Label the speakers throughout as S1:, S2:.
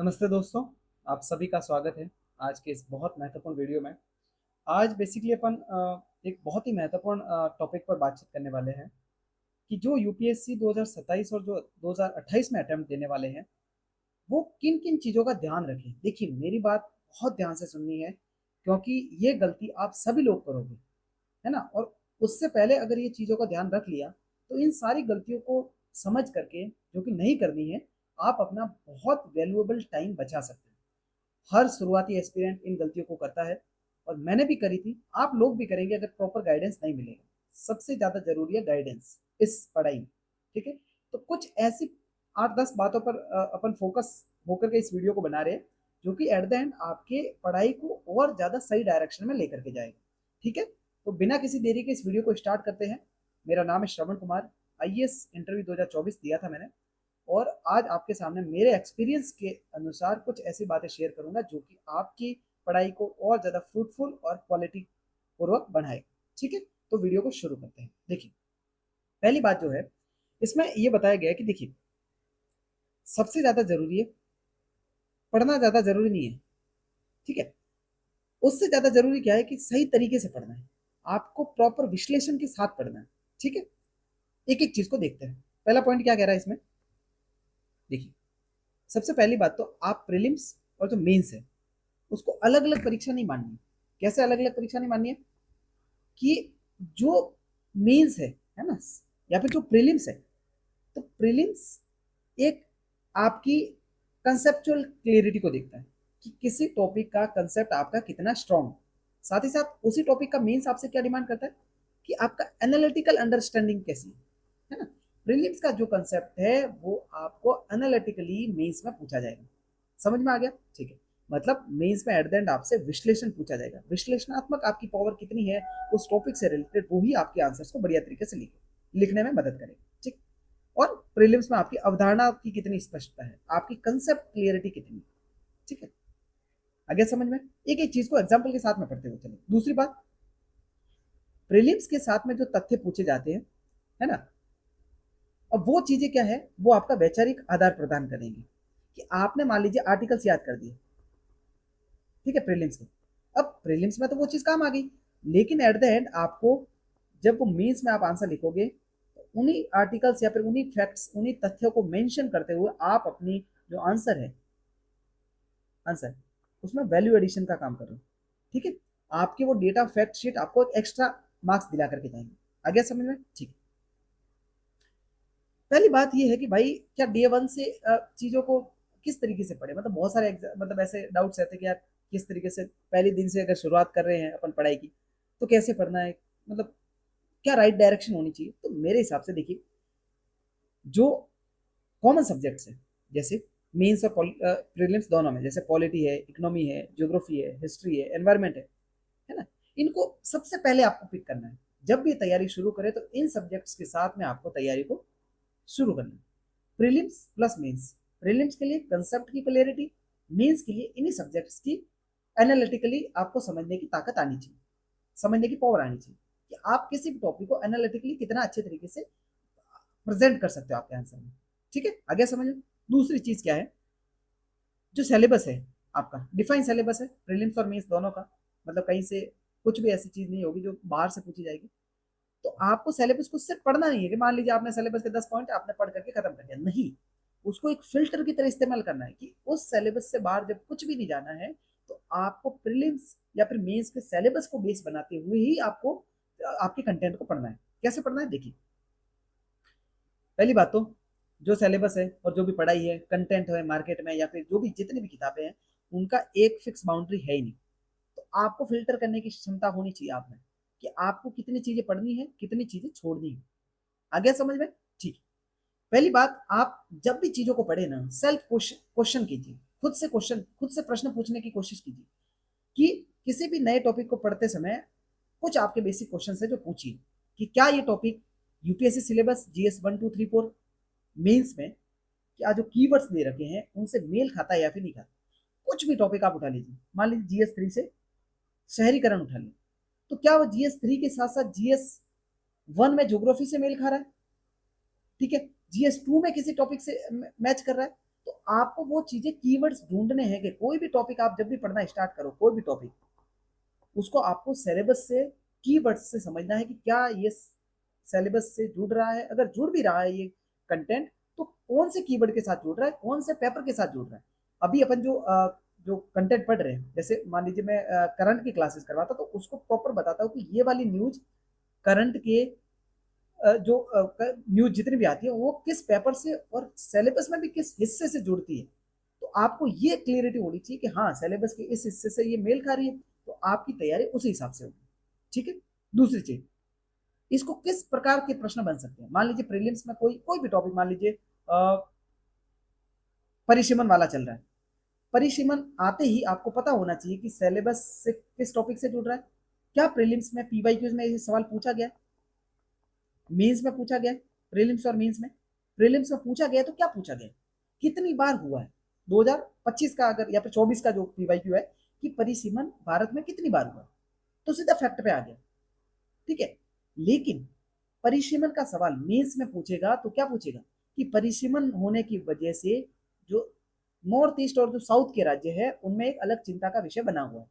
S1: नमस्ते दोस्तों, आप सभी का स्वागत है आज के इस बहुत महत्वपूर्ण वीडियो में। आज बेसिकली अपन एक बहुत ही महत्वपूर्ण टॉपिक पर बातचीत करने वाले हैं कि जो यूपीएससी 2027 और जो 2028 में अटेम्प्ट देने वाले हैं, वो किन-किन चीज़ों का ध्यान रखें। देखिए, मेरी बात बहुत ध्यान से सुननी है क्योंकि ये गलती आप सभी लोग करोगे, है ना? और उससे पहले अगर ये चीज़ों का ध्यान रख लिया, तो इन सारी गलतियों को समझ करके जो कि नहीं करनी है, आप अपना बहुत वैल्यूएबल टाइम बचा सकते हैं। हर शुरुआती एस्पिरेंट इन गलतियों को करता है और मैंने भी करी थी, आप लोग भी करेंगे अगर प्रॉपर गाइडेंस नहीं मिलेगा। सबसे ज़्यादा ज़रूरी है गाइडेंस इस पढ़ाई में, ठीक है? तो कुछ ऐसी 8-10 बातों पर अपन फ़ोकस होकर के इस वीडियो को बना रहे हैं, जो कि एट द एंड आपके पढ़ाई को और ज़्यादा सही डायरेक्शन में लेकर के जाएगा, ठीक है? तो बिना किसी देरी के इस वीडियो को स्टार्ट करते हैं। मेरा नाम है श्रवण कुमार, आईएएस इंटरव्यू 2024 दिया था मैंने और आज आपके सामने मेरे एक्सपीरियंस के अनुसार कुछ ऐसी बातें शेयर करूंगा जो कि आपकी पढ़ाई को और ज़्यादा फ्रूटफुल और क्वालिटी पूर्वक बढ़ाए। ठीक है, तो वीडियो को शुरू करते हैं। देखिए, पहली बात जो है इसमें ये बताया गया है कि देखिए, सबसे ज़्यादा ज़रूरी है पढ़ना, ज़्यादा ज़रूरी नहीं है, ठीक है? उससे ज़्यादा ज़रूरी क्या है कि सही तरीके से पढ़ना है। आपको प्रॉपर विश्लेषण के साथ पढ़ना है, ठीक है? एक एक चीज़ को देखते हैं। पहला पॉइंट क्या कह रहा है इसमें, देखिए, सबसे पहली बात तो आप प्रीलिम्स और जो मेंस है उसको अलग अलग परीक्षा नहीं माननी। कैसे अलग अलग परीक्षा नहीं माननी है कि जो मेंस है ना, या फिर जो प्रीलिम्स है, तो प्रीलिम्स एक आपकी कंसेप्चुअल क्लियरिटी को देखता है कि किसी टॉपिक का कंसेप्ट आपका कितना स्ट्रांग। साथ ही साथ उसी टॉपिक का मेंस आपसे क्या डिमांड करता है कि आपका एनालिटिकल अंडरस्टैंडिंग कैसी है ना। प्रीलिम्स का जो कंसेप्ट है वो आपको एनालिटिकली मेंस में पूछा जाएगा। समझ में आ गया? ठीक है, मतलब मेंस में एट द एंड आपसे विश्लेषण पूछा जाएगा। विश्लेषणात्मक आपकी पावर कितनी है उस टॉपिक से रिलेटेड, वो ही आपके आंसर्स को बढ़िया तरीके से लिखने में मदद करेगा। ठीक, और प्रीलिम्स में आपकी अवधारणा की कितनी स्पष्टता है, आपकी कंसेप्ट क्लियरिटी कितनी है। ठीक है, आगे समझ में। एक एक चीज को एग्जाम्पल के साथ में पढ़ते हुए चले। दूसरी बात, प्रीलिम्स के साथ में जो तथ्य पूछे जाते हैं, है ना, अब वो चीजें क्या है, वो आपका वैचारिक आधार प्रदान करेंगी। कि आपने मान लीजिए आर्टिकल्स याद कर दिए, ठीक है, प्रीलिम्स के। अब प्रीलिम्स में तो वो चीज काम आ गई, लेकिन एट द एंड आपको जब वो मेंस में आप आंसर लिखोगे, तो उन्हीं आर्टिकल्स या फिर उन्हीं फैक्ट्स, उन्हीं तथ्यों को मेंशन करते हुए आप अपनी जो आंसर उसमें वैल्यू एडिशन का काम कर रहे हो। ठीक है, आपके वो डेटा फैक्ट शीट आपको एक एक्स्ट्रा मार्क्स दिला करके जाएंगे। आगे समझ में? ठीक है, पहली बात ये है कि भाई क्या डे वन से चीजों को किस तरीके से पढ़े। मतलब बहुत सारे मतलब ऐसे डाउट्स रहते हैं कि यार किस तरीके से पहले दिन से अगर शुरुआत कर रहे हैं अपन पढ़ाई की, तो कैसे पढ़ना है, मतलब क्या राइट डायरेक्शन होनी चाहिए। तो मेरे हिसाब से देखिए, जो कॉमन सब्जेक्ट्स है, जैसे मेंस और प्रीलिम्स दोनों में, जैसे पॉलिटी है, इकोनॉमी है, ज्योग्राफी है, हिस्ट्री है, एनवायरमेंट है ना, इनको सबसे पहले आपको पिक करना है। जब भी तैयारी शुरू करें तो इन सब्जेक्ट्स के साथ में आपको तैयारी को शुरू करना है। प्रीलिम्स प्लस मेंस, प्रीलिम्स के लिए कंसेप्ट की क्लियरिटी, मेंस के लिए इन्हीं सब्जेक्ट्स की एनालिटिकली आपको समझने की ताकत आनी चाहिए, समझने की पावर आनी चाहिए कि आप किसी भी टॉपिक को एनालिटिकली कितना अच्छे तरीके से प्रेजेंट कर सकते हो आपके आंसर में। ठीक है, आगे समझो। दूसरी चीज क्या है, जो सिलेबस है आपका, डिफाइन सिलेबस है प्रीलिम्स और मेंस दोनों का। मतलब कहीं से कुछ भी ऐसी चीज नहीं होगी जो बाहर से पूछी जाएगी। तो आपको सिलेबस को सिर्फ पढ़ना नहीं है कि मान लीजिए आपने सिलेबस के 10 पॉइंट आपने पढ़ करके खत्म कर दिया, नहीं। उसको एक फिल्टर की तरह इस्तेमाल करना है कि उस सिलेबस से बाहर जब कुछ भी नहीं जाना है, तो आपको प्रीलिम्स या फिर मेंस के सिलेबस को बेस बनाते हुए ही आपको आपके कंटेंट को पढ़ना है। कैसे पढ़ना है, देखिए, पहली बात तो जो सिलेबस है और जो भी पढ़ाई है, कंटेंट है मार्केट में या फिर जो भी जितनी भी किताबें हैं, उनका एक फिक्स बाउंड्री है ही नहीं। तो आपको फिल्टर करने की क्षमता होनी चाहिए आप में कि आपको कितनी चीजें पढ़नी है, कितनी चीजें छोड़नी है। आ गया समझ में? ठीक। पहली बात, आप जब भी चीजों को पढ़े ना, सेल्फ क्वेश्चन कीजिए। खुद से प्रश्न पूछने की कोशिश कीजिए कि किसी भी नए टॉपिक को पढ़ते समय कुछ आपके बेसिक क्वेश्चन है जो पूछिए कि क्या ये topic UPSC syllabus GS 1 2 3 4 mains में क्या जो कीवर्ड्स दे रखे हैं उनसे मेल खाता है या फिर नहीं खाता। कुछ भी टॉपिक आप उठा लीजिए, मान लीजिए जीएस 3 से शहरीकरण उठा लिया, तो क्या वो जीएस 3 के साथ साथ जीएस 1 में ज्योग्राफी से मेल खा रहा है? ठीक है, जीएस 2 में किसी टॉपिक से मैच कर रहा है? तो आपको वो चीजें कीवर्ड्स ढूंढने हैं कि कोई भी टॉपिक आप जब भी पढ़ना स्टार्ट करो, कोई भी टॉपिक, उसको आपको सिलेबस से, कीवर्ड्स से समझना है कि क्या ये सिलेबस से जुड़ रहा है। अगर जुड़ भी रहा है ये कंटेंट, तो कौन से कीवर्ड के साथ जुड़ रहा है, कौन से पेपर के साथ जुड़ रहा है। अभी अपन जो कंटेंट पढ़ रहे हैं, जैसे मान लीजिए मैं करंट की क्लासेस करवाता, तो उसको प्रॉपर बताता हूँ कि ये वाली न्यूज करंट के जो न्यूज जितनी भी आती है वो किस पेपर से और सिलेबस में भी किस हिस्से से जुड़ती है। तो आपको ये क्लियरिटी होनी चाहिए कि हाँ सिलेबस के इस हिस्से से ये मेल खा रही है, तो आपकी तैयारी उसी हिसाब से होगी। ठीक है। दूसरी चीज, इसको किस प्रकार के प्रश्न बन सकते हैं। मान लीजिए प्रीलिम्स में कोई कोई भी टॉपिक, मान लीजिए परिसीमन वाला चल रहा है, परिसीमन आते ही आपको पता होना चाहिए कि सिलेबस से किस टॉपिक से जुड़ रहा है। क्या प्रीलिम्स में पीवाई क्यूज में ये सवाल पूछा गया, मेंस में पूछा गया, प्रीलिम्स और मेंस में, प्रीलिम्स में पूछा गया तो क्या पूछा गया, कितनी बार हुआ है। 2025 का अगर या फिर 24 का जो पीवाईक्यू है कि परिसीमन भारत में कितनी बार हुआ, तो सीधा फैक्ट पे आ गया। ठीक है। लेकिन परिसीमन का सवाल मेंस में पूछेगा तो क्या पूछेगा कि परिसीमन होने की वजह से जो नॉर्थ ईस्ट और जो साउथ के राज्य है उनमें एक अलग चिंता का विषय बना हुआ है।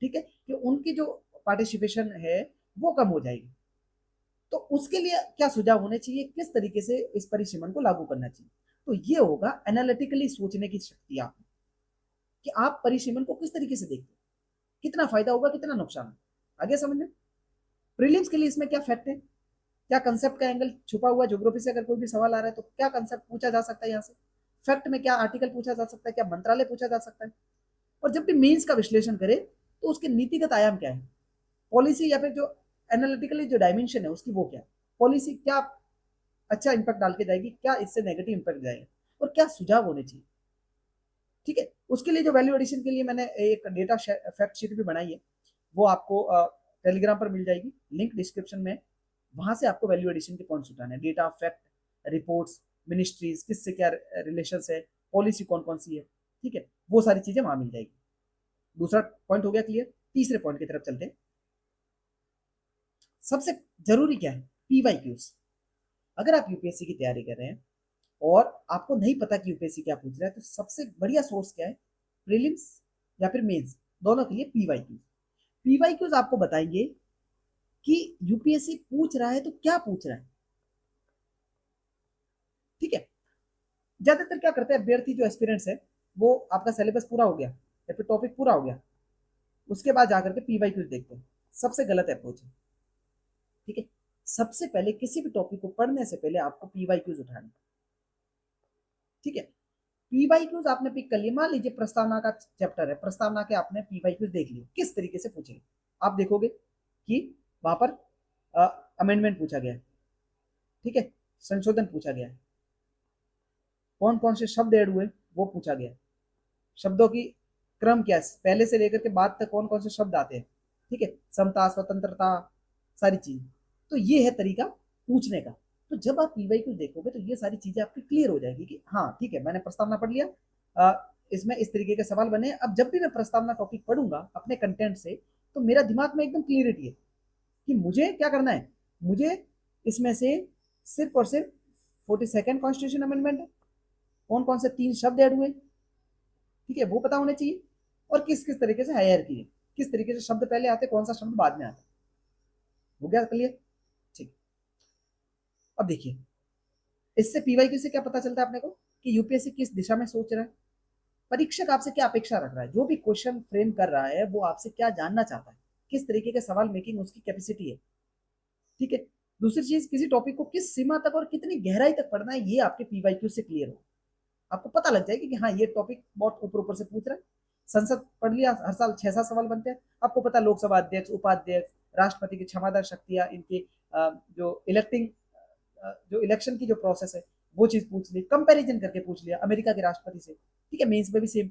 S1: ठीक है, कि उनकी जो पार्टिसिपेशन है वो कम हो जाएगी। तो उसके लिए क्या सुझाव होने चाहिए, किस तरीके से इस परिसीमन को लागू करना चाहिए। तो ये होगा एनालिटिकली सोचने की शक्ति आप, कि आप परिसीमन को किस तरीके से देखते हैं, कितना फायदा होगा कितना नुकसान। आगे समझ में। प्रीलिम्स के लिए इसमें क्या फैक्ट है, क्या कंसेप्ट का एंगल छुपा हुआ, ज्योग्राफी से अगर कोई भी सवाल आ रहा है तो क्या कंसेप्ट पूछा जा सकता है यहाँ से, फैक्ट में क्या आर्टिकल पूछा जा सकता है, क्या मंत्रालय पूछा जा सकता है। और जब भी मीन्स का विश्लेषण करें तो उसके नीतिगत आयाम क्या है, पॉलिसी या फिर जो एनालिटिकली जो डायमेंशन है उसकी वो क्या है, पॉलिसी क्या अच्छा इंपैक्ट डाल के जाएगी, क्या इससे नेगेटिव इंपैक्ट जाएगा, और क्या सुझाव होने चाहिए। ठीक है। उसके लिए जो वैल्यू एडिशन के लिए मैंने एक डेटा फैक्ट शीट भी बनाई है, वो आपको टेलीग्राम पर मिल जाएगी, लिंक डिस्क्रिप्शन में। वहां से आपको वैल्यू एडिशन के पॉइंट्स उठाने हैं, डेटा फैक्ट रिपोर्ट्स, मिनिस्ट्रीज किससे क्या रिलेशन है, पॉलिसी कौन कौन सी है। ठीक है, वो सारी चीजें वहां मिल जाएगी। दूसरा पॉइंट हो गया क्लियर। तीसरे पॉइंट की तरफ चलते हैं। सबसे जरूरी क्या है, पीवाई क्यूज। अगर आप यूपीएससी की तैयारी कर रहे हैं और आपको नहीं पता कि यूपीएससी क्या पूछ रहा है, तो सबसे बढ़िया सोर्स क्या है, प्रीलिम्स या फिर मेंस, दोनों के लिए पीवाई क्यूज। पीवाई क्यूज आपको बताएंगे कि यूपीएससी पूछ रहा है तो क्या पूछ रहा है। ठीक है। ज्यादातर क्या करते हैं अभ्यर्थी जो एस्पिरेंट्स है, वो आपका सिलेबस पूरा हो गया या फिर टॉपिक पूरा हो गया, उसके बाद जाकर के पीवाई क्यूज देखते हैं। सबसे गलत अप्रोच है। ठीक है। सबसे पहले किसी भी टॉपिक को पढ़ने से पहले आपको पीवाई क्यूज उठाना। ठीक है। पीवाई क्यूज आपने पिक कर लिया, मान लीजिए प्रस्तावना का चैप्टर है, प्रस्तावना के आपने पीवाई क्यूज देख लिए, किस तरीके से पूछे आप देखोगे कि वहां पर अमेंडमेंट पूछा गया है। ठीक है, संशोधन पूछा गया है, कौन कौन से शब्द ऐड हुए वो पूछा गया है, शब्दों की क्रम क्या है, पहले से लेकर के बाद तक कौन कौन से शब्द आते हैं। ठीक है, समता स्वतंत्रता सारी चीज। तो ये है तरीका पूछने का। तो जब आप पीवाई क्यू देखोगे तो ये सारी चीजें आपकी क्लियर हो जाएगी कि हाँ ठीक है मैंने प्रस्तावना पढ़ लिया, इसमें इस तरीके के सवाल बने। अब जब भी मैं प्रस्तावना टॉपिक पढ़ूंगा अपने कंटेंट से, तो मेरा दिमाग में एकदम क्लियरिटी है कि मुझे क्या करना है। मुझे इसमें से सिर्फ और सिर्फ 42nd कॉन्स्टिट्यूशन अमेंडमेंट है, कौन कौन से 3 शब्द ऐड हुए, ठीक है, वो पता होने चाहिए। और किस किस तरीके से हायरार्की है, किस तरीके से शब्द पहले आते, कौन सा शब्द बाद में आता। हो गया क्लियर। ठीक। अब देखिए, इससे पीवाईक्यू से क्या पता चलता है अपने को कि यूपीएससी किस दिशा में सोच रहा है, परीक्षक आपसे क्या अपेक्षा रख रहा है, जो भी क्वेश्चन फ्रेम कर रहा है वो आपसे क्या जानना चाहता है, किस तरीके के सवाल मेकिंग उसकी कैपेसिटी है। ठीक है। दूसरी चीज, किसी टॉपिक को किस सीमा तक और कितनी गहराई तक पढ़ना है, ये आपके पीवाईक्यू से क्लियर हो। आपको पता लग जाएगी कि हाँ ये टॉपिक बहुत ऊपर ऊपर से पूछ रहा है। संसद पढ़ लिया, हर साल 6-7 सवाल बनते हैं, आपको पता लोकसभा अध्यक्ष, उपाध्यक्ष, राष्ट्रपति की क्षमता शक्तियां, इनकी जो इलेक्टिंग जो इलेक्शन की जो प्रोसेस है वो चीज पूछ ली, कंपैरिजन करके पूछ लिया अमेरिका के राष्ट्रपति से। ठीक है, मेंस में भी सेम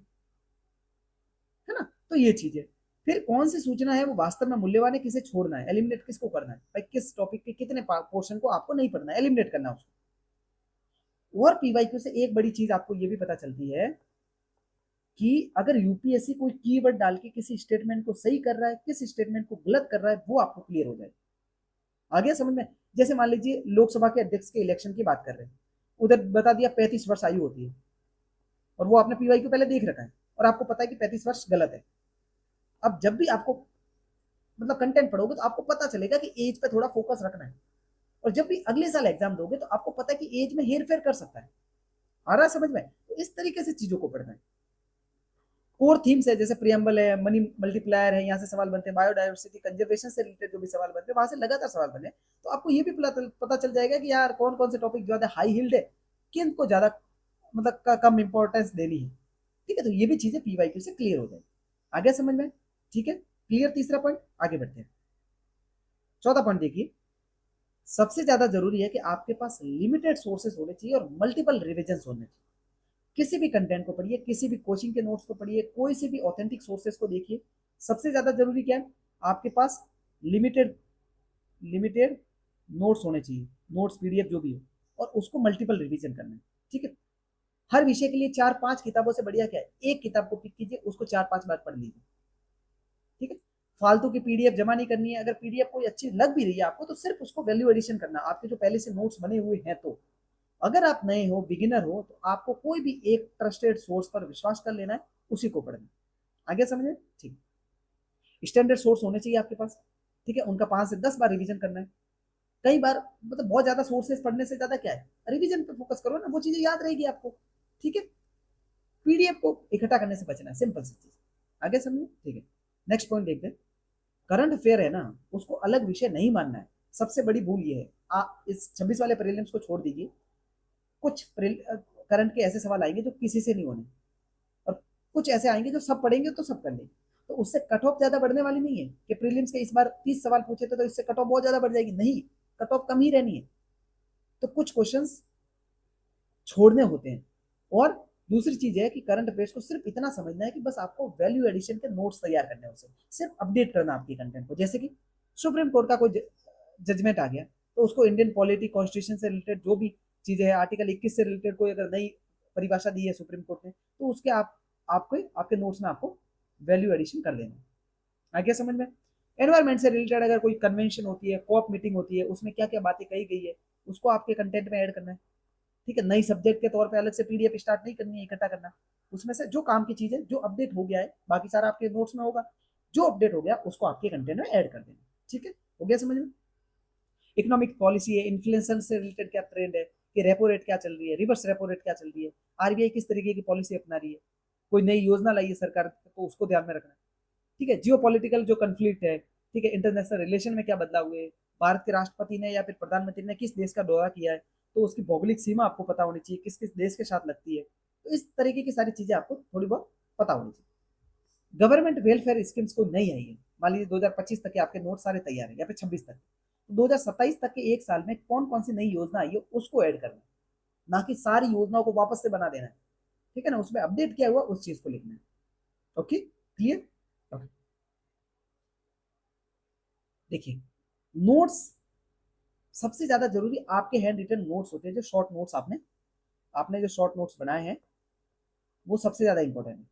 S1: है ना। तो ये चीज है। फिर कौन सी सूचना है वो वास्तव में मूल्यवान है, किसे छोड़ना है, एलिमिनेट किसको करना है, भाई किस टॉपिक के कितने पोर्शन को आपको नहीं पढ़ना है, एलिमिनेट करना है उसको। और पीवाईक्यू से एक बड़ी चीज आपको ये भी पता चलती है कि अगर यूपीएससी कोई कीवर्ड डाल के किसी स्टेटमेंट को सही कर रहा है, किस स्टेटमेंट को गलत कर रहा है, वो आपको क्लियर हो जाए। आ गया समझ में। जैसे मान लीजिए लोकसभा के अध्यक्ष के इलेक्शन की बात कर रहे हैं, उधर बता दिया 35 वर्ष आयु होती है, और वो आपने पीवाई को पहले देख रखा है और आपको पता है कि 35 वर्ष गलत है। अब जब भी आपको मतलब कंटेंट पढ़ोगे तो आपको पता चलेगा कि एज पे थोड़ा फोकस रखना है, और जब भी अगले साल एग्जाम दोगे तो आपको पता है कि एज में हेर फेर कर सकता है। आ रहा है समझ में? तो इस तरीके से चीजों को पढ़ना है। कोर थीम्स है, जैसे प्रियम्बल है, मनी मल्टीप्लायर है, यहाँ से सवाल बनते हैं, बायोडाइवर्सिटी कंजर्वेशन से रिलेटेड जो भी सवाल बनते हैं वहां से लगातार सवाल बने, तो आपको ये भी पता चल जाएगा कि यार कौन कौन से टॉपिक ज्यादा हाई हिल्ड है, किन को ज्यादा मतलब कम इंपॉर्टेंस देनी है। ठीक है, तो ये भी चीजें पीवाईक्यू से क्लियर हो जाएगी। आगे समझ में? ठीक है, क्लियर। तीसरा पॉइंट, आगे बढ़ते हैं। चौथा पॉइंट देखिए, सबसे ज्यादा जरूरी है कि आपके पास लिमिटेड सोर्सेस होने चाहिए और मल्टीपल रिविजन होने चाहिए। किसी भी कंटेंट को पढ़िए, किसी भी कोचिंग के नोट्स को पढ़िए, कोई से भी ऑथेंटिक सोर्सेस को देखिए। सबसे ज्यादा जरूरी क्या है? आपके पास लिमिटेड लिमिटेड नोट्स होने चाहिए, नोट्स पीडीएफ जो भी हो, और उसको मल्टीपल रिवीजन करना है। ठीक है, हर विषय के लिए 4-5 किताबों से बढ़िया क्या है, एक किताब को पिक कीजिए, उसको 4-5 बार पढ़ लीजिए। ठीक है, फालतू की पीडीएफ जमा नहीं करनी है। अगर पीडीएफ कोई अच्छी लग भी रही है आपको, तो सिर्फ उसको वैल्यू एडिशन करना, आपके जो पहले से नोट्स बने हुए हैं। तो अगर आप नए हो, बिगिनर हो, तो आपको कोई भी एक ट्रस्टेड सोर्स पर विश्वास कर लेना है, उसी को पढ़ना। आगे समझे? ठीक। स्टैंडर्ड सोर्स होने चाहिए आपके पास। ठीक है, उनका 5 से 10 बार रिवीजन करना है। कई बार मतलब बहुत ज्यादा सोर्सेस पढ़ने से ज्यादा क्या है, रिवीजन पे फोकस करो ना, वो चीजें याद रहेगी आपको। ठीक है, पीडीएफ को इकट्ठा करने से बचना है, सिंपल सी चीज। आगे समझे? ठीक है, नेक्स्ट पॉइंट देखते हैं। करंट अफेयर है ना, उसको अलग विषय नहीं मानना है। सबसे बड़ी भूल ये है। आप इस 26 वाले प्रीलिम्स को छोड़ दीजिए, कुछ करंट के ऐसे सवाल आएंगे जो किसी से नहीं होने, और कुछ ऐसे आएंगे जो सब पढ़ेंगे तो सब कर लेंगे। तो उससे कट ऑफ ज्यादा बढ़ने वाली नहीं है कि प्रीलिम्स के इस बार 30 सवाल पूछे थे तो इससे कट ऑफ बहुत ज्यादा बढ़ जाएगी, नहीं। कट ऑफ कम ही रहनी है। तो कुछ क्वेश्चंस छोड़ने होते हैं। और दूसरी चीज है कि करंट अफेयर्स को सिर्फ इतना समझना है कि बस आपको वैल्यू एडिशन के नोट्स तैयार करने हैं, उसे सिर्फ अपडेट करना आपके कंटेंट को। जैसे कि सुप्रीम कोर्ट का कोई जजमेंट आ गया, तो उसको इंडियन पॉलिटी कॉन्स्टिट्यूशन से रिलेटेड जो भी चीजें हैं, आर्टिकल 21 से रिलेटेड कोई अगर नई परिभाषा दी है सुप्रीम कोर्ट ने, तो उसके आपको आपके नोट्स में आपको वैल्यू एडिशन कर लेना। आ गया समझ में? एनवायरमेंट से रिलेटेड अगर कोई कन्वेंशन होती है, कोऑप मीटिंग होती है, उसमें क्या क्या बातें कही गई है, उसको आपके कंटेंट में ऐड करना है। ठीक है, नई सब्जेक्ट के तौर पे अलग से पीडीएफ स्टार्ट नहीं करनी है, इकट्ठा करना। उसमें से जो काम की चीज है, जो अपडेट हो गया है, बाकी सारा आपके नोट्स में होगा। जो अपडेट हो गया उसको आपके कंटेंट में ऐड कर देना। ठीक है, हो गया समझ में? इकोनॉमिक पॉलिसी है, इन्फ्लेशन से रिलेटेड क्या ट्रेंड है, कि रेपो रेट क्या चल रही है, रिवर्स रेपो रेट क्या चल रही है, आरबीआई किस तरीके की पॉलिसी अपना रही है, कोई नई योजना लाई है सरकार, तो उसको ध्यान में रखना। ठीक है, जियो पॉलिटिकल जो कंफ्लिक्ट है, ठीक है, इंटरनेशनल रिलेशन में क्या बदलाव हुए, भारत के राष्ट्रपति ने या फिर प्रधानमंत्री ने किस देश का दौरा किया है, तो उसकी भौगोलिक सीमा आपको पता होनी चाहिए, किस किस देश के साथ लगती है। तो इस तरीके की सारी चीजें आपको थोड़ी बहुत पता होनी चाहिए। गवर्नमेंट वेलफेयर स्कीम्स को नहीं आई है, मान लीजिए 2025 तक के आपके नोट सारे तैयार है, या फिर 26 तक, तो 2027 तक के एक साल में कौन कौन सी नई योजना आई है उसको ऐड करना है, ना कि सारी योजनाओं को वापस से बना देना है। ठीक है ना, उसमें अपडेट किया हुआ उस चीज को लिखना है। Okay, clear? ओके, देखिए, नोट्स सबसे ज्यादा जरूरी आपके हैंड रिटन नोट्स होते हैं, जो शॉर्ट नोट्स आपने आपने जो शॉर्ट नोट्स बनाए हैं, वो सबसे ज्यादा इंपॉर्टेंट है।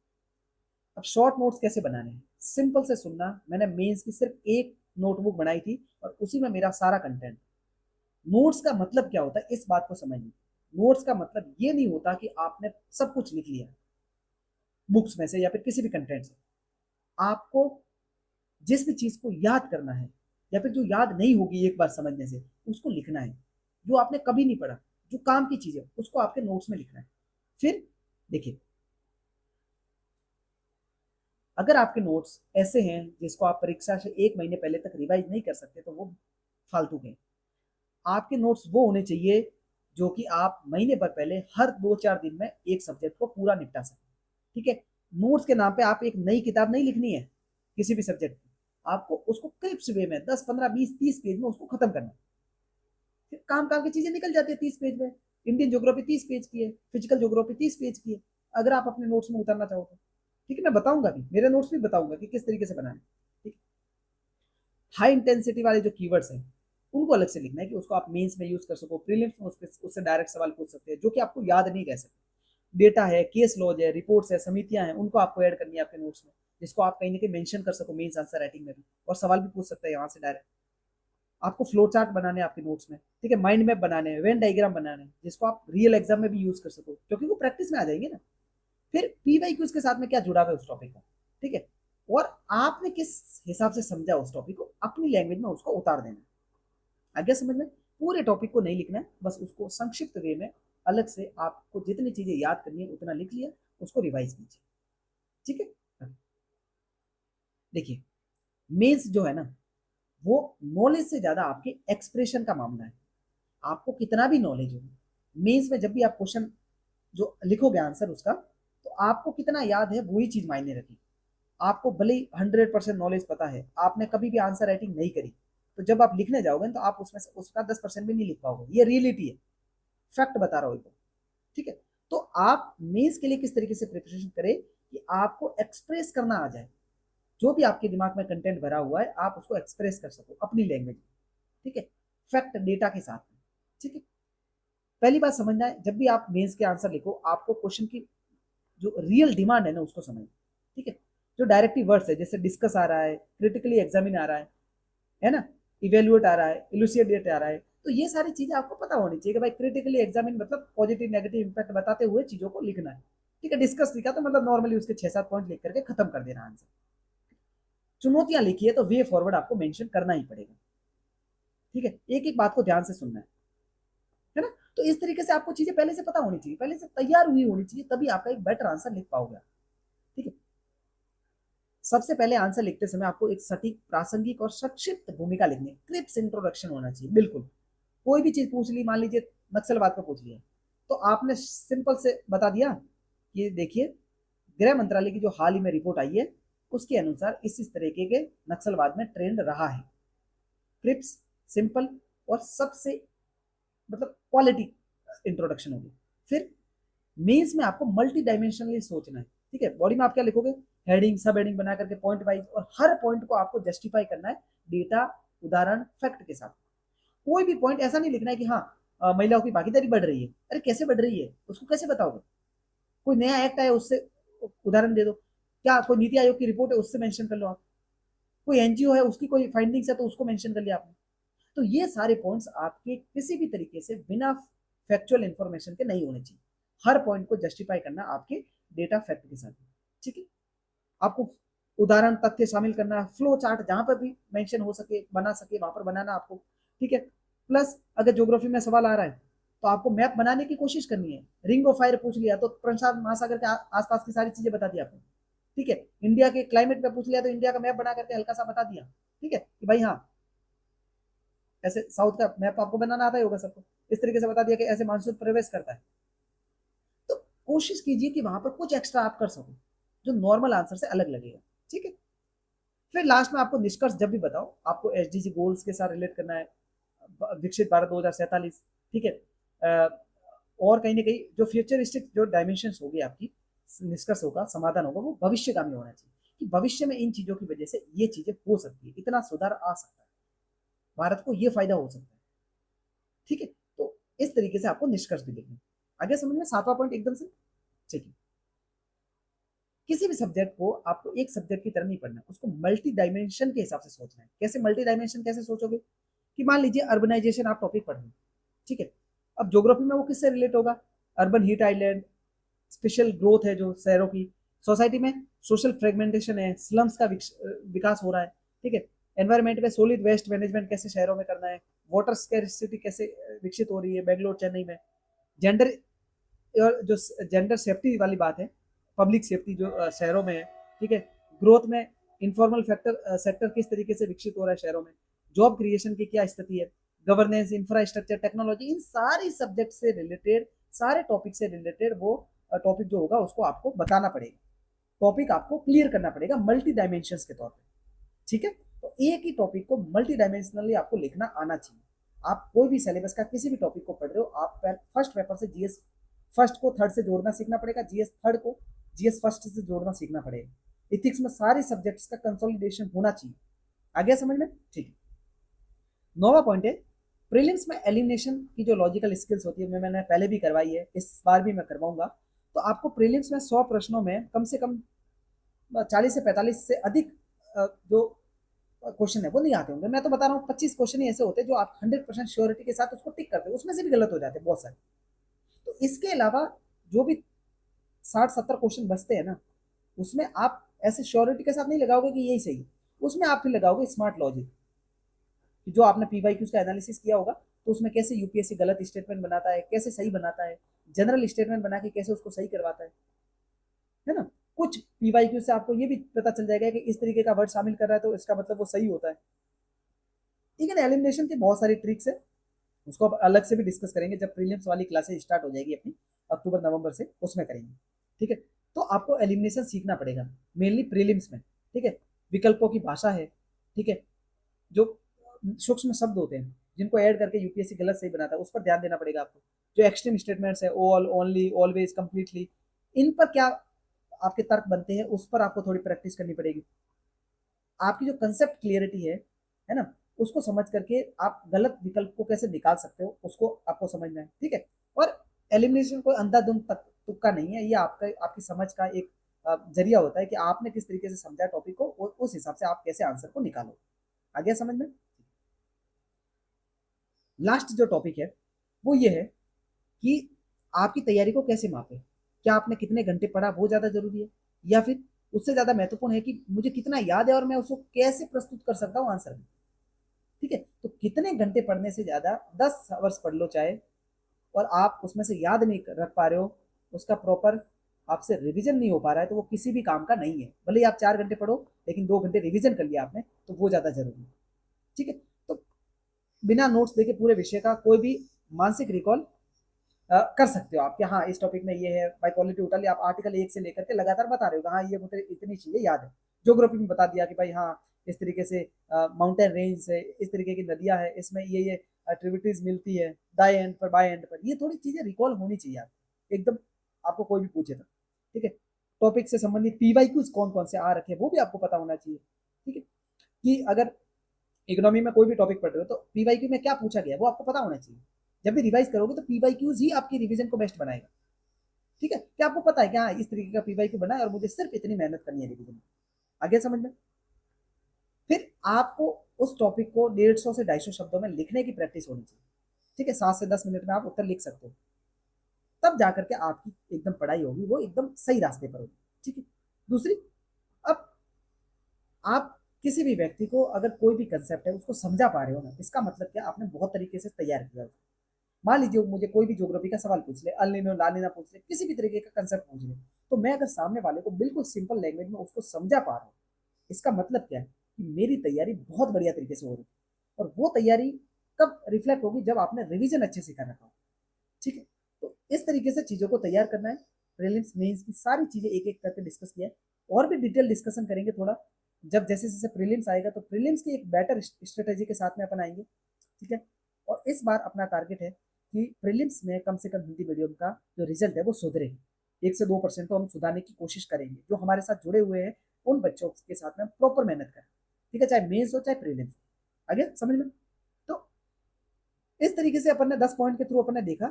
S1: अब शॉर्ट नोट्स कैसे बनाने हैं, सिंपल से सुनना। मैंने मेंस की सिर्फ एक नोटबुक बनाई थी और उसी में मेरा सारा कंटेंट। नोट्स का मतलब क्या होता है, इस बात को समझिए। नोट्स का मतलब ये नहीं होता कि आपने सब कुछ लिख लिया बुक्स में से या फिर किसी भी कंटेंट से। आपको जिस भी चीज को याद करना है, या फिर जो याद नहीं होगी एक बार समझने से, उसको लिखना है। जो आपने कभी नहीं पढ़ा, जो काम की चीज है, उसको आपके नोट्स में लिखना है। फिर देखिए, अगर आपके नोट्स ऐसे हैं जिसको आप परीक्षा से 1 महीने पहले तक रिवाइज नहीं कर सकते, तो वो फालतू के। आपके नोट्स वो होने चाहिए जो कि आप महीने भर पहले हर 2-4 दिन में एक सब्जेक्ट को पूरा निपटा सकें। ठीक है, नोट्स के नाम पे आप एक नई किताब नहीं लिखनी है किसी भी सब्जेक्ट की। आपको उसको क्लिप्स वे में 10, 15, 20, 30 पेज में उसको खत्म करना है। फिर काम काम की चीजें निकल जाती है 30 पेज में। इंडियन ज्योग्राफी 30 पेज की है, फिजिकल ज्योग्राफी 30 पेज की है, अगर आप अपने नोट्स में उतारना चाहो तो। ठीक है, मैं बताऊंगा भी, मेरे नोट्स भी बताऊंगा कि किस तरीके से बनाना है। ठीक, हाई इंटेंसिटी वाले जो कीवर्ड्स हैं, उनको अलग से लिखना है कि उसको आप मेंस में यूज कर सको, प्रीलिम्स में उससे डायरेक्ट सवाल पूछ सकते हैं जो कि आपको याद नहीं रह सकते। डेटा है, केस लॉज है, रिपोर्ट्स है, समितियां हैं, उनको आपको ऐड करनी है आपके नोट्स में, जिसको आप कहीं ना कहीं मेंशन कर सको मेंस आंसर राइटिंग में भी, और सवाल भी पूछ सकते हैं यहाँ से डायरेक्ट। आपको फ्लो चार्ट बनाने हैं आपके नोट्स में। ठीक है, माइंड मैप बनाने हैं, वेन डायग्राम बनाने हैं, जिसको आप रियल एग्जाम में भी यूज कर सको, क्योंकि वो प्रैक्टिस में आ जाएंगे ना। फिर पीवाईक्यूज के साथ में क्या जुड़ा हुआ है उस टॉपिक का, ठीक है, और आपने किस हिसाब से समझा उस टॉपिक को, अपनी लैंग्वेज में उसको उतार देना। आगे समझ में, पूरे टॉपिक को नहीं लिखना है, बस उसको संक्षिप्त वे में अलग से आपको जितनी चीजें याद करनी है उतना लिख लिया, उसको रिवाइज कीजिए, ठीक है। देखिए, मेंस जो है ना, वो नॉलेज से ज्यादा आपके एक्सप्रेशन का मामला है। आपको कितना भी नॉलेज हो, मेंस में जब भी आप क्वेश्चन जो लिखोगे आंसर उसका, तो आपको कितना याद है वही चीज मायने रखेगी। आपको भले ही 100% नॉलेज पता है, आपने कभी भी आंसर राइटिंग नहीं करी, तो जब आप लिखने जाओगे तो आप उसमें से उसका 10% भी नहीं लिख पाओगे। ये रियलिटी है, फैक्ट बता रहा हूँ एकदम, ठीक है। तो आप मेंस के लिए किस तरीके से प्रिपरेशन करें कि आपको एक्सप्रेस करना आ जाए, जो भी आपके दिमाग में कंटेंट भरा हुआ है आप उसको एक्सप्रेस कर सको अपनी लैंग्वेज में, ठीक है, फैक्ट डेटा के साथ में, ठीक है। पहली बात समझना है, जब भी आप मेंस के आंसर लिखो, आपको क्वेश्चन की जो रियल डिमांड है ना उसको समझना, ठीक है। जो डायरेक्टिव वर्ड्स है, जैसे डिस्कस आ रहा है, क्रिटिकली एग्जामिन आ रहा है ना, इवेल्युएट आ रहा है, इलुसिडेट आ रहा है, तो ये सारी चीजें आपको पता होनी चाहिए कि भाई क्रिटिकली एग्जामिन मतलब पॉजिटिव नेगेटिव इंपैक्ट बताते हुए चीजों को लिखना है, ठीक है। डिस्कस लिखा तो मतलब नॉर्मली उसके 6-7 पॉइंट लिख करके खत्म कर देना आंसर। चुनौतियां लिखी है तो वे फॉरवर्ड आपको मेंशन करना ही पड़ेगा, ठीक है। एक एक बात को ध्यान से सुनना है ना। तो इस तरीके से आपको चीजें पहले से पता होनी चाहिए, पहले से तैयार हुई होनी चाहिए, तभी आपका एक बेटर आंसर लिख पाओगे, ठीक है। सबसे पहले आंसर लिखते समय आपको एक सटीक, प्रासंगिक और संक्षिप्त भूमिका लिखनी है, क्रिप्स इंट्रोडक्शन होना चाहिए बिल्कुल। कोई भी चीज पूछ ली, मान लीजिए नक्सलवाद पर पूछ लिया, तो आपने सिंपल से बता दिया कि देखिए गृह मंत्रालय की जो हाल ही में रिपोर्ट आई है उसके अनुसार इस तरीके के नक्सलवाद में ट्रेंड रहा है। क्रिप्स, सिंपल और सबसे मतलब क्वालिटी इंट्रोडक्शन होगी। फिर मेंस में आपको मल्टी डायमेंशनली सोचना है, ठीक है। बॉडी में आप क्या लिखोगे, हेडिंग सब हेडिंग बना करके पॉइंट वाइज, और हर पॉइंट को आपको जस्टिफाई करना है डेटा, उदाहरण, फैक्ट के साथ। कोई भी पॉइंट ऐसा नहीं लिखना है कि हाँ महिलाओं की भागीदारी बढ़ रही है, अरे कैसे बढ़ रही है उसको कैसे बताओगे। कोई नया एक्ट आया उससे उदाहरण दे दो, क्या कोई नीति आयोग की रिपोर्ट है उससे मेंशन कर लो आप, कोई एनजीओ है उसकी कोई फाइंडिंग्स है तो उसको मेंशन कर लिया आपने। तो ये सारे पॉइंट्स आपके किसी भी तरीके से बिना फैक्चुअल इंफॉर्मेशन के नहीं होने चाहिए। हर पॉइंट को जस्टिफाई करना आपके डेटा फैक्ट के साथ, ठीक है। आपको उदाहरण तथ्य शामिल करना है, फ्लो चार्ट जहां पर भी मेंशन हो सके बना सके वहां पर बनाना आपको, ठीक है। प्लस अगर ज्योग्राफी में सवाल आ रहा है तो आपको मैप बनाने की कोशिश करनी है। रिंग ऑफ फायर पूछ लिया तो प्रशांत महासागर के आसपास की सारी चीजें बता दी आपने, ठीक है। इंडिया के क्लाइमेट पे पूछ लिया तो इंडिया का मैप बना करके हल्का सा बता दिया, ठीक है, कि भाई हाँ ऐसे साउथ का मैप आपको बनाना आता ही होगा सबको, इस तरीके से बता दिया कि ऐसे मानसून प्रवेश करता है। तो कोशिश कीजिए कि वहां पर कुछ एक्स्ट्रा आप कर सको जो नॉर्मल आंसर से अलग लगेगा, ठीक है। फिर लास्ट में आपको निष्कर्ष जब भी बताओ, आपको एसडीजी गोल्स के साथ रिलेट करना है, विकसित भारत 2047, ठीक है। और कहीं ना कहीं जो फ्यूचरिस्टिक जो डायमेंशन होगी आपकी, निष्कर्ष होगा, समाधान होगा, वो भविष्यगामी होना चाहिए कि भविष्य में इन चीजों की वजह से ये चीजें हो सकती है, इतना सुधार आ सकता है, भारत को ये फायदा हो सकता है, ठीक है। तो इस तरीके से आपको निष्कर्ष भी लिखना है। आगे समझ में, 7वां पॉइंट एकदम से, ठीक है। किसी भी सब्जेक्ट को आपको एक सब्जेक्ट की तरह नहीं पढ़ना, उसको मल्टी डायमेंशन के हिसाब से सोचना है। कैसे मल्टी डायमेंशन कैसे सोचोगे, कि मान लीजिए अर्बनाइजेशन आप टॉपिक पढ़ रहे हैं, ठीक है। अब ज्योग्राफी में वो किससे रिलेट होगा, urban heat island, special growth है जो शहरों की, सोसाइटी में सोशल फ्रेगमेंटेशन है, स्लम्स का विकास हो रहा है, ठीक है। एनवायरमेंट में सॉलिड वेस्ट मैनेजमेंट कैसे शहरों में करना है, वाटर स्कैरिसिटी कैसे विकसित हो रही है बेंगलोर चेन्नई में, जेंडर और जो जेंडर सेफ्टी वाली बात है, पब्लिक सेफ्टी जो शहरों में है, ठीक है। ग्रोथ में इनफॉर्मल फैक्टर सेक्टर किस तरीके से विकसित हो रहा है शहरों में, जॉब क्रिएशन की क्या स्थिति है, गवर्नेंस, इंफ्रास्ट्रक्चर, टेक्नोलॉजी, इन सारी सब्जेक्ट से रिलेटेड, सारे टॉपिक से रिलेटेड वो टॉपिक जो होगा उसको आपको बताना पड़ेगा, टॉपिक आपको क्लियर करना पड़ेगा मल्टी डायमेंशन के तौर पर, ठीक है। तो एक ही टॉपिक को मल्टी डायमेंशनली आपको लिखना आना चाहिए। आप कोई भी सिलेबस का किसी भी टॉपिक को पढ़ रहे हो, आप फर्स्ट पेपर से जीएस फर्स्ट को थर्ड से जोड़ना सीखना पड़ेगा, जीएस थर्ड को जीएस फर्स्ट से जोड़ना सीखना पड़ेगा। इथिक्स में सारे सब्जेक्ट्स का कंसोलिडेशन होना चाहिए। आगे समझ में, ठीक है। 9वां पॉइंट है, प्रीलिम्स में एलिमिनेशन की जो लॉजिकल स्किल्स होती है, मैंने पहले भी करवाई है, इस बार भी मैं करवाऊंगा। तो आपको प्रीलिम्स में 100 प्रश्नों में कम से कम 40 से 45 से अधिक जो क्वेश्चन है वो नहीं आते होंगे। मैं तो बता रहा हूँ 25 क्वेश्चन ही ऐसे होते हैं जो आप 100% श्योरिटी के साथ उसको टिक करते हो, उसमें से भी गलत हो जाते हैं बहुत सारे। तो इसके अलावा जो भी 60-70 क्वेश्चन बचते हैं ना, उसमें आप ऐसे श्योरिटी के साथ नहीं लगाओगे कि यही सही है, उसमें आप फिर लगाओगे स्मार्ट लॉजिक, कि जो आपने पीवाईक्यूज का एनालिसिस किया होगा तो उसमें कैसे यूपीएससी गलत स्टेटमेंट बनाता है, कैसे सही बनाता है, जनरल स्टेटमेंट बना के कैसे उसको सही करवाता है ना। कुछ पीवाईक्यू से आपको ये भी पता चल जाएगा कि इस तरीके का वर्ड शामिल कर रहा है तो इसका मतलब वो सही होता है। ठीक है ना, एलिमिनेशन की बहुत सारी ट्रिक्स है, उसको अब अलग से भी डिस्कस करेंगे जब प्रीलिम्स वाली क्लासेस स्टार्ट हो जाएगी अपनी, अक्टूबर नवंबर से, उसमें करेंगे। ठीक है, तो आपको एलिमिनेशन सीखना पड़ेगा मेनली प्रीलिम्स में। ठीक है, विकल्पों की भाषा है, ठीक है, जो सूक्ष्म शब्द होते हैं जिनको ऐड करके यूपीएससी गलत सही बनाता है उस पर ध्यान देना पड़ेगा आपको। जो एक्सट्रीम स्टेटमेंट्स है, ऑल, ओनली, ऑलवेज, कंप्लीटली, इन पर क्या आपके तर्क बनते हैं उस पर आपको थोड़ी प्रैक्टिस करनी पड़ेगी। आपकी जो कंसेप्ट क्लियरिटी है ना, उसको समझ करके आप गलत विकल्प को कैसे निकाल सकते हो उसको आपको समझना है। ठीक है, और एलिमिनेशन कोई अंधाधुंध तक तुक्का नहीं है, ये आपका आपकी समझ का एक जरिया होता है कि आपने किस तरीके से समझा टॉपिक को और उस हिसाब से आप कैसे आंसर को निकालो। आ गया समझ में। लास्ट जो टॉपिक है वो ये है कि आपकी तैयारी को कैसे मापें। क्या आपने कितने घंटे पढ़ा वो ज़्यादा जरूरी है, या फिर उससे ज़्यादा महत्वपूर्ण है कि मुझे कितना याद है और मैं उसको कैसे प्रस्तुत कर सकता हूँ आंसर में। ठीक है, तो कितने घंटे पढ़ने से ज़्यादा 10 आवर्स पढ़ लो चाहे, और आप उसमें से याद नहीं रख पा रहे हो, उसका प्रॉपर आपसे रिवीजन नहीं हो पा रहा है, तो वो किसी भी काम का नहीं है। भले ही आप 4 घंटे पढ़ो लेकिन 2 घंटे रिवीजन कर लिया आपने, तो वो ज़्यादा जरूरी है। ठीक है, तो बिना नोट्स देके पूरे विषय का कोई भी मानसिक रिकॉल कर सकते हो आप कि हाँ इस टॉपिक में ये है। बाइकोलिटी टोटली आप आर्टिकल 1 से लेकर के लगातार बता रहे हो हाँ ये मुझे इतनी चीजें याद है। ज्योग्राफी में बता दिया कि भाई हाँ इस तरीके से माउंटेन रेंज है, इस तरीके की नदियां है, इसमें ये ट्रिब्यूटरीज मिलती है दाएं एंड पर बाएं एंड पर, ये थोड़ी चीजें रिकॉल होनी चाहिए आप एकदम, आपको कोई भी पूछे तो। ठीक है, टॉपिक से संबंधित पीवाईक्यूज कौन कौन से आ रखे हैं वो भी आपको पता होना चाहिए। ठीक है, कि अगर इकोनॉमी में कोई भी टॉपिक पढ़ रहे हो तो पीवाईक्यू में क्या पूछा गया वो आपको पता होना चाहिए। जब भी रिवाइज करोगे तो पीवाईक्यूज ही आपकी रिवीजन को बेस्ट बनाएगा। ठीक है, क्या आपको पता है कि हाँ इस तरीके का पीवाईक्यू बना है और मुझे सिर्फ इतनी मेहनत करनी है रिवीजन में। आगे समझ में। फिर आपको उस टॉपिक को 150 से 250 शब्दों में लिखने की प्रैक्टिस होनी चाहिए। ठीक है, 7 से 10 मिनट में आप उत्तर लिख सकते हो, तब जाकर के आपकी एकदम पढ़ाई होगी वो एकदम सही रास्ते पर होगी। ठीक है, दूसरी, अब आप किसी भी व्यक्ति को अगर कोई भी कंसेप्ट है उसको समझा पा रहे हो ना, इसका मतलब क्या आपने बहुत तरीके से तैयार किया। मान लीजिए मुझे कोई भी ज्योग्राफी का सवाल पूछ ले, अल लालिना पूछ ले, किसी भी तरीके का कंसेप्ट पूछ ले, तो मैं अगर सामने वाले को बिल्कुल सिंपल लैंग्वेज में उसको समझा पा रहा हूँ, इसका मतलब क्या है कि मेरी तैयारी बहुत बढ़िया तरीके से हो रही है। और वो तैयारी कब रिफ्लेक्ट होगी, जब आपने रिवीजन अच्छे से कर रखा हो। ठीक है, तो इस तरीके से चीजों को तैयार करना है। प्रीलिम्स मेंस की सारी चीजें एक एक करके डिस्कस किया है, और भी डिटेल डिस्कशन करेंगे थोड़ा, जब जैसे जैसे प्रीलिम्स आएगा तो प्रीलिम्स की एक बेटर स्ट्रेटेजी के साथ में अपन आएंगे। ठीक है, और इस बार अपना टारगेट है कि प्रीलिम्स में कम से कम हिंदी मीडियम का जो रिजल्ट है वो सुधरे। 1 से 2% तो हम सुधारने की कोशिश करेंगे, जो हमारे साथ जुड़े हुए हैं उन बच्चों के साथ में प्रॉपर मेहनत करें। ठीक है, चाहे मेंस हो चाहे प्रीलिम्स। आगे समझ में। तो इस तरीके से अपन ने 10 पॉइंट के थ्रू अपन ने देखा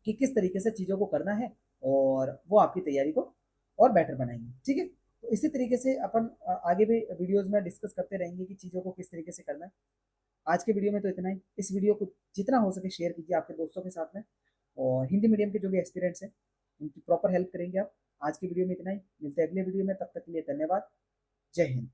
S1: कि किस तरीके से चीज़ों को करना है, और वो आपकी तैयारी को और बेटर बनाएंगे। ठीक है, तो इसी तरीके से अपन आगे भी वीडियोस में डिस्कस करते रहेंगे कि चीज़ों को किस तरीके से करना है। आज के वीडियो में तो इतना ही। इस वीडियो को जितना हो सके शेयर कीजिए आपके दोस्तों के साथ में, और हिंदी मीडियम के जो भी एस्पिरेंट्स हैं उनकी प्रॉपर हेल्प करेंगे आप। आज की वीडियो में इतना ही, मिलते हैं अगले वीडियो में, तब तक के लिए धन्यवाद। जय हिंद।